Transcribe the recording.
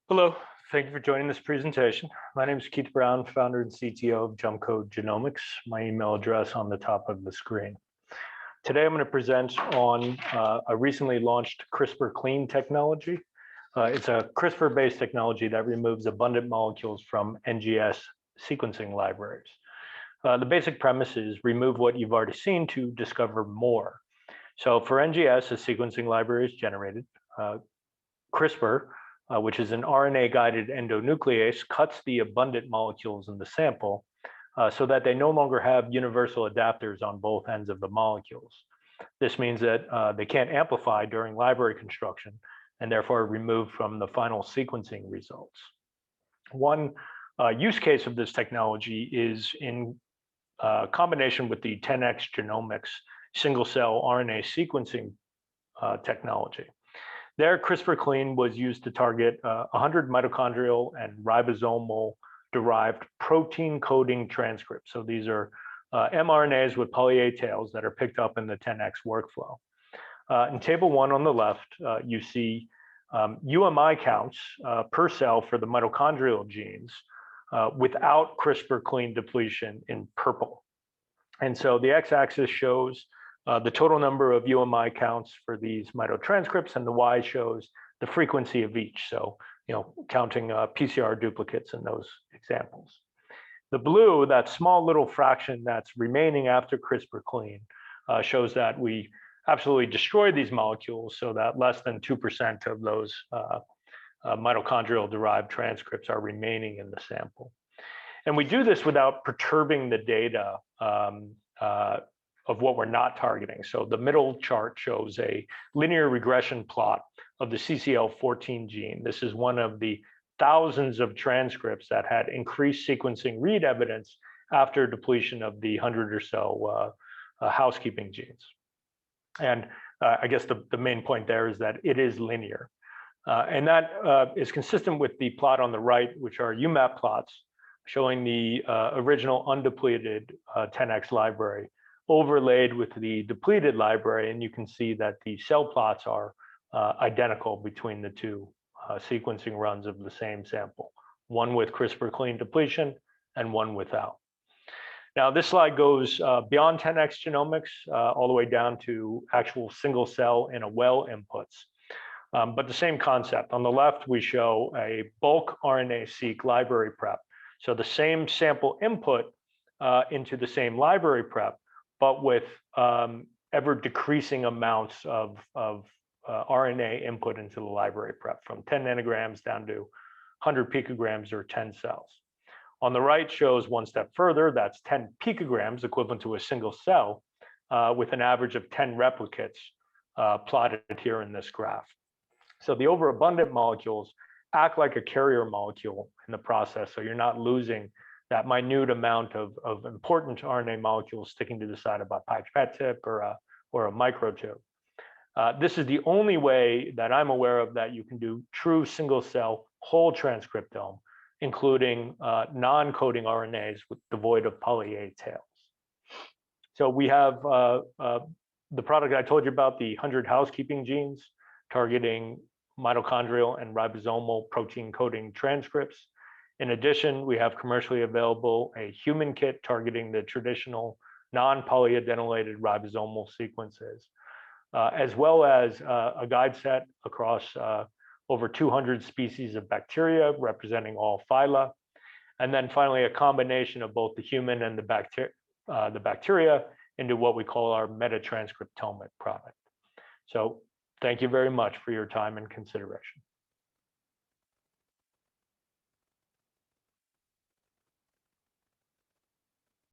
Hello, thank you for joining this presentation. My name is Keith Brown, founder and CTO of Jumpcode Genomics. My email address on the top of the screen. Today I'm going to present on a recently launched CRISPR-clean technology. It's a CRISPR-based technology that removes abundant molecules from NGS sequencing libraries. The basic premise is remove what you've already seen to discover more. So for NGS, a sequencing library is generated. CRISPR, which is an RNA-guided endonuclease, cuts the abundant molecules in the sample so that they no longer have universal adapters on both ends of the molecules. This means that they can't amplify during library construction and therefore are removed from the final sequencing results. One use case of this technology is in combination with the 10x Genomics single-cell RNA sequencing technology. There, CRISPR-clean was used to target 100 mitochondrial and ribosomal-derived protein coding transcripts. So these are mRNAs with poly-A tails that are picked up in the 10x workflow. In table 1 on the left, you see UMI counts per cell for the mitochondrial genes without CRISPR-clean depletion in purple. And so the x-axis shows the total number of UMI counts for these mitotranscripts, and the Y shows the frequency of each. So, counting PCR duplicates in those examples. The blue, that small little fraction that's remaining after CRISPR-clean, shows that we absolutely destroy these molecules so that less than 2% of those mitochondrial-derived transcripts are remaining in the sample. And we do this without perturbing the data of what we're not targeting. So the middle chart shows a linear regression plot of the CCL14 gene. This is one of the thousands of transcripts that had increased sequencing read evidence after depletion of the 100 or so housekeeping genes. And I guess the main point there is that it is linear. And that is consistent with the plot on the right, which are UMAP plots showing the original undepleted 10x library overlaid with the depleted library, and you can see that the cell plots are identical between the two sequencing runs of the same sample, one with CRISPR-clean depletion and one without. Now, this slide goes beyond 10x genomics all the way down to actual single cell in a well inputs. But the same concept. On the left, we show a bulk RNASeq library prep. So the same sample input into the same library prep, but with ever decreasing amounts of RNA input into the library prep, from 10 nanograms down to 100 picograms or 10 cells. On the right shows one step further, that's 10 picograms, equivalent to a single cell, with an average of 10 replicates plotted here in this graph. So the overabundant molecules act like a carrier molecule in the process, so you're not losing that minute amount of important RNA molecules sticking to the side of a pipette tip or a microtube. This is the only way that I'm aware of that you can do true single cell whole transcriptome, including non-coding RNAs devoid of poly-A tails. So we have the product I told you about, the 100 housekeeping genes targeting mitochondrial and ribosomal protein coding transcripts. In addition, we have commercially available a human kit targeting the traditional non-polyadenylated ribosomal sequences, as well as a guide set across over 200 species of bacteria representing all phyla. And then finally, a combination of both the human and the bacteria into what we call our metatranscriptomic product. So thank you very much for your time and consideration.